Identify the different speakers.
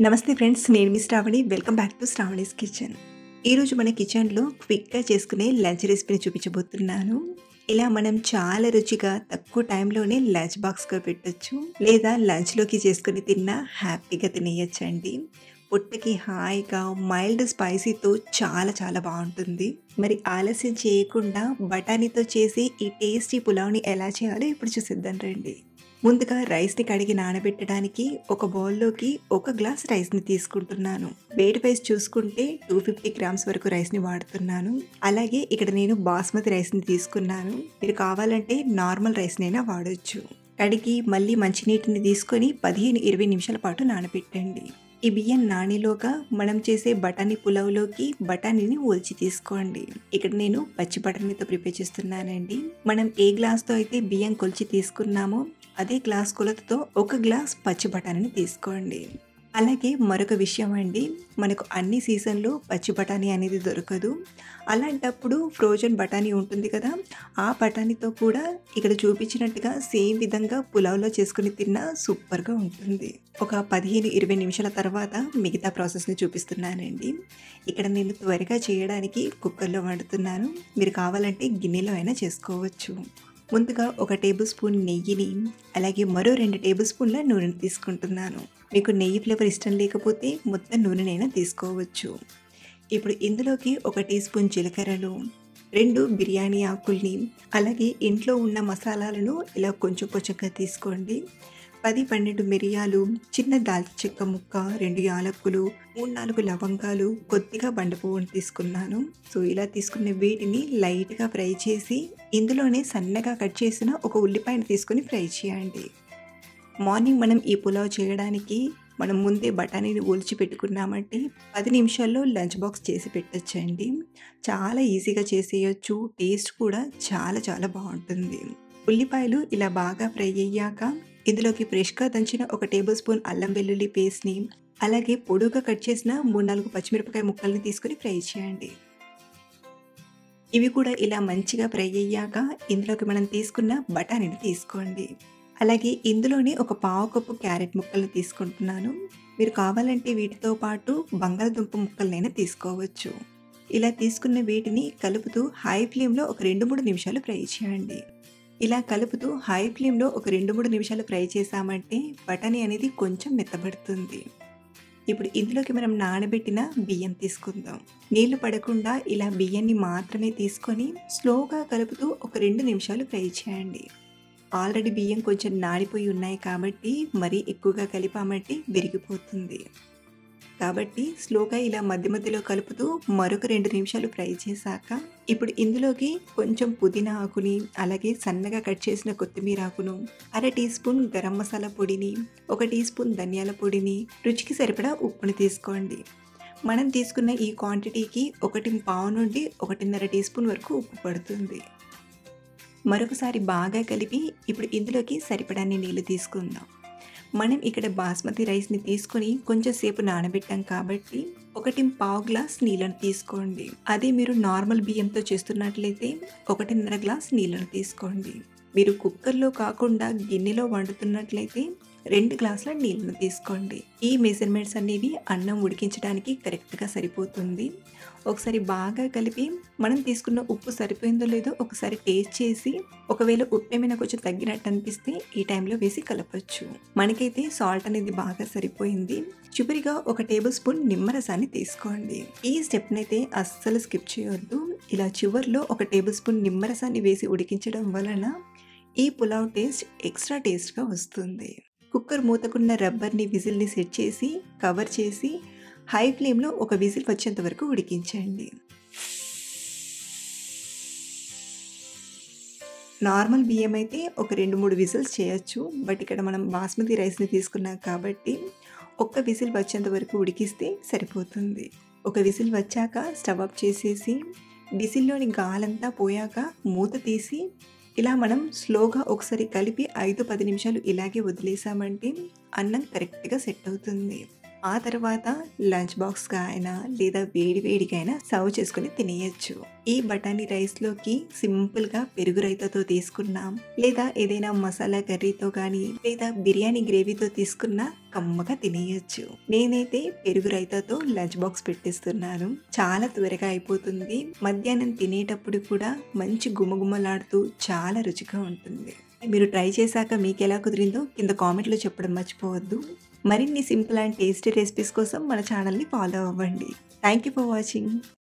Speaker 1: నమస్తే ఫ్రెండ్స్, నేను మీ Sravani. Welcome back to Sravani's kitchen. ఈరోజు మన కిచెన్లో క్విక్గా చేసుకునే లంచ్ రెసిపీని చూపించబోతున్నాను. ఇలా మనం చాలా రుచిగా తక్కువ టైంలోనే లంచ్ బాక్స్గా పెట్టొచ్చు, లేదా లంచ్లోకి చేసుకుని తిన్నా హ్యాపీగా తినేయచ్చండి. పొట్టకి హాయిగా మైల్డ్ స్పైసీతో చాలా చాలా బాగుంటుంది. మరి ఆలస్యం చేయకుండా బఠానీతో చేసి ఈ టేస్టీ పులావ్ని ఎలా చేయాలో ఇప్పుడు చూసేద్దాం రండి. ముందుగా రైస్ని కడిగి నానబెట్టడానికి ఒక బౌల్లోకి 1 గ్లాస్ రైస్ని తీసుకుంటున్నాను. వెయిట్ వైజ్ చూసుకుంటే 250 గ్రామ్స్ వరకు రైస్ని వాడుతున్నాను. అలాగే ఇక్కడ నేను బాస్మతి రైస్ని తీసుకున్నాను. మీరు కావాలంటే నార్మల్ రైస్నైనా వాడొచ్చు. కడిగి మళ్ళీ మంచినీటిని తీసుకొని 15-20 నిమిషాల పాటు నానబెట్టండి. ఈ బియ్యం నానేలోగా మనం చేసే బఠానీ పులావ్లోకి బఠానీని ఒలిచి తీసుకోండి. ఇక్కడ నేను పచ్చి బఠానీతో ప్రిపేర్ చేస్తున్నానండి. మనం ఏ గ్లాస్తో అయితే బియ్యం కొలిచి తీసుకున్నామో అదే గ్లాస్ కొలతతో 1 గ్లాస్ పచ్చి బఠానీని తీసుకోండి. అలాగే మరొక విషయం అండి, మనకు అన్ని సీజన్లో పచ్చి బఠానీ అనేది దొరకదు. అలాంటప్పుడు ఫ్రోజన్ బఠానీ ఉంటుంది కదా, ఆ బఠానీతో కూడా ఇక్కడ చూపించినట్టుగా సేమ్ విధంగా పులావ్లో చేసుకుని తిన్నా సూపర్గా ఉంటుంది. ఒక 15-20 నిమిషాల తర్వాత మిగతా ప్రాసెస్ని చూపిస్తున్నానండి. ఇక్కడ నేను త్వరగా చేయడానికి కుక్కర్లో వండుతున్నాను. మీరు కావాలంటే గిన్నెలో అయినా చేసుకోవచ్చు. ముందుగా 1 టేబుల్ స్పూన్ నెయ్యిని, అలాగే మరో 2 టేబుల్ స్పూన్ల నూనెని తీసుకుంటున్నాను. మీకు నెయ్యి ఫ్లేవర్ ఇష్టం లేకపోతే మొత్తం నూనెనైనా తీసుకోవచ్చు. ఇప్పుడు ఇందులోకి 1 టీ స్పూన్ జీలకర్రలు, 2 బిర్యానీ ఆకుల్ని, అలాగే ఇంట్లో ఉన్న మసాలాలను ఇలా కొంచెం కొంచెంగా తీసుకోండి. 10-12 మిరియాలు, చిన్న దాల్చిన చెక్క ముక్క, 2 యాలక్కులు, 3-4 లవంగాలు, కొద్దిగా బండ పువ్వుని తీసుకున్నాను. సో ఇలా తీసుకున్న వీటిని లైట్గా ఫ్రై చేసి ఇందులోనే సన్నగా కట్ చేసిన 1 ఉల్లిపాయను తీసుకొని ఫ్రై చేయండి. మార్నింగ్ మనం ఈ పులావ్ చేయడానికి మనం ముందే బఠానీని ఒలిచి పెట్టుకున్నామంటే 10 నిమిషాల్లో లంచ్ బాక్స్ చేసి పెట్టచ్చండి. చాలా ఈజీగా చేసేయచ్చు. టేస్ట్ కూడా చాలా చాలా బాగుంటుంది. ఉల్లిపాయలు ఇలా బాగా ఫ్రై అయ్యాక ఇందులోకి ఫ్రెష్గా దంచిన 1 టేబుల్ స్పూన్ అల్లం వెల్లుల్లి పేస్ట్ని, అలాగే పొడుగా కట్ చేసిన 3-4 పచ్చిమిరపకాయ ముక్కల్ని తీసుకొని ఫ్రై చేయండి. ఇవి కూడా ఇలా మంచిగా ఫ్రై అయ్యాక ఇందులోకి మనం తీసుకున్న బఠానీని తీసుకోండి. అలాగే ఇందులోనే ఒక పావు కప్పు క్యారెట్ ముక్కల్ని తీసుకుంటున్నాను. మీరు కావాలంటే వీటితో పాటు బంగాళదుంప ముక్కలనైనా తీసుకోవచ్చు. ఇలా తీసుకున్న వీటిని కలుపుతూ హై ఫ్లేమ్లో ఒక 2-3 నిమిషాలు ఫ్రై చేయండి. ఇలా కలుపుతూ హై ఫ్లేమ్లో ఒక 2-3 నిమిషాలు ఫ్రై చేసామంటే బఠానీ అనేది కొంచెం మెత్తబడుతుంది. ఇప్పుడు ఇందులోకి మనం నానబెట్టిన బియ్యం తీసుకుందాం. నీళ్లు పడకుండా ఇలా బియ్యాన్ని మాత్రమే తీసుకొని స్లోగా కలుపుతూ ఒక 2 నిమిషాలు ఫ్రై చేయండి. ఆల్రెడీ బియ్యం కొంచెం నానిపోయి ఉన్నాయి కాబట్టి మరీ ఎక్కువగా కలిపామంటే విరిగిపోతుంది. కాబట్టి స్లోగా ఇలా మధ్య మధ్యలో కలుపుతూ మరొక 2 నిమిషాలు ఫ్రై చేశాక ఇప్పుడు ఇందులోకి కొంచెం పుదీనా ఆకుని, అలాగే సన్నగా కట్ చేసిన కొత్తిమీర ఆకును, 1/2 టీ స్పూన్ గరం మసాలా పొడిని, 1 టీ స్పూన్ ధనియాల పొడిని, రుచికి సరిపడా ఉప్పుని తీసుకోండి. మనం తీసుకున్న ఈ క్వాంటిటీకి 1.5 నుండి 1.5 టీ స్పూన్ వరకు ఉప్పు పడుతుంది. మరొకసారి బాగా కలిపి ఇప్పుడు ఇందులోకి సరిపడాన్ని నీళ్లు తీసుకుందాం. మనం ఇక్కడ బాస్మతి రైస్ని తీసుకొని కొంచెం సేపు నానబెట్టాం కాబట్టి 1.5 గ్లాస్ నీళ్ళను తీసుకోండి. అదే మీరు నార్మల్ బియ్యంతో చేస్తున్నట్లయితే 1.5 గ్లాస్ నీళ్ళను తీసుకోండి. మీరు కుక్కర్లో కాకుండా గిన్నెలో వండుతున్నట్లయితే 2 గ్లాసుల నీళ్ళను తీసుకోండి. ఈ మెజర్మెంట్స్ అనేవి అన్నం ఉడికించడానికి కరెక్ట్గా సరిపోతుంది. ఒకసారి బాగా కలిపి మనం తీసుకున్న ఉప్పు సరిపోయిందో లేదో ఒకసారి టేస్ట్ చేసి ఒకవేళ ఉప్పు ఏమైనా కొంచెం తగ్గినట్టు అనిపిస్తే ఈ టైంలో వేసి కలపచ్చు. మనకైతే సాల్ట్ అనేది బాగా సరిపోయింది. చివరిగా 1 టేబుల్ స్పూన్ నిమ్మరసాన్ని తీసుకోండి. ఈ స్టెప్నైతే అస్సలు స్కిప్ చేయొద్దు. ఇలా చివరిలో 1 టేబుల్ స్పూన్ నిమ్మరసాన్ని వేసి ఉడికించడం వలన ఈ పులావ్ టేస్ట్ ఎక్స్ట్రా టేస్ట్గా వస్తుంది. కుక్కర్ మూతకున్న రబ్బర్ని విజిల్ని సెట్ చేసి కవర్ చేసి హై ఫ్లేమ్లో 1 విజిల్ వచ్చేంత వరకు ఉడికించండి. నార్మల్ బియ్యం అయితే ఒక 2-3 విజిల్స్ చేయొచ్చు. బట్ ఇక్కడ మనం బాస్మతి రైస్ని తీసుకున్నాం కాబట్టి 1 విజిల్ వచ్చేంత వరకు ఉడికిస్తే సరిపోతుంది. 1 విజిల్ వచ్చాక స్టవ్ ఆఫ్ చేసేసి విజిల్లోని గాలంతా పోయాక మూత తీసి ఇలా మనం స్లోగా ఒకసారి కలిపి 5-10 నిమిషాలు ఇలాగే వదిలేసామంటే అన్నం కరెక్ట్గా సెట్ అవుతుంది. ఆ తర్వాత లంచ్ బాక్స్‌గా అయినా లేదా వేడి వేడిగా అయినా సర్వ్ చేసుకొని తినేయొచ్చు. ఈ బఠానీ రైస్‌లోకి సింపుల్‌గా పెరుగు రైతాతో తీసుకున్నాం, లేదా ఏదైనా మసాలా కర్రీతో గానీ, లేదా బిర్యానీ గ్రేవీతో తీసుకున్నా కమ్మగా తినేయొచ్చు. నేనైతే పెరుగు రైతాతో లంచ్ బాక్స్ పెట్టేస్తున్నాను. చాలా త్వరగా అయిపోతుంది. మధ్యాహ్నం తినేటప్పుడు కూడా మంచి గుమగుమలాడుతూ చాలా రుచిగా ఉంటుంది. మీరు ట్రై చేశాక మీకెలా కుదిరిందో కింద కామెంట్‌లో చెప్పడం మర్చిపోవద్దు. మరిన్ని సింపుల్ అండ్ టేస్టీ రెసిపీస్ కోసం మన ఛానల్‌ని ఫాలో అవ్వండి. Thank you for watching.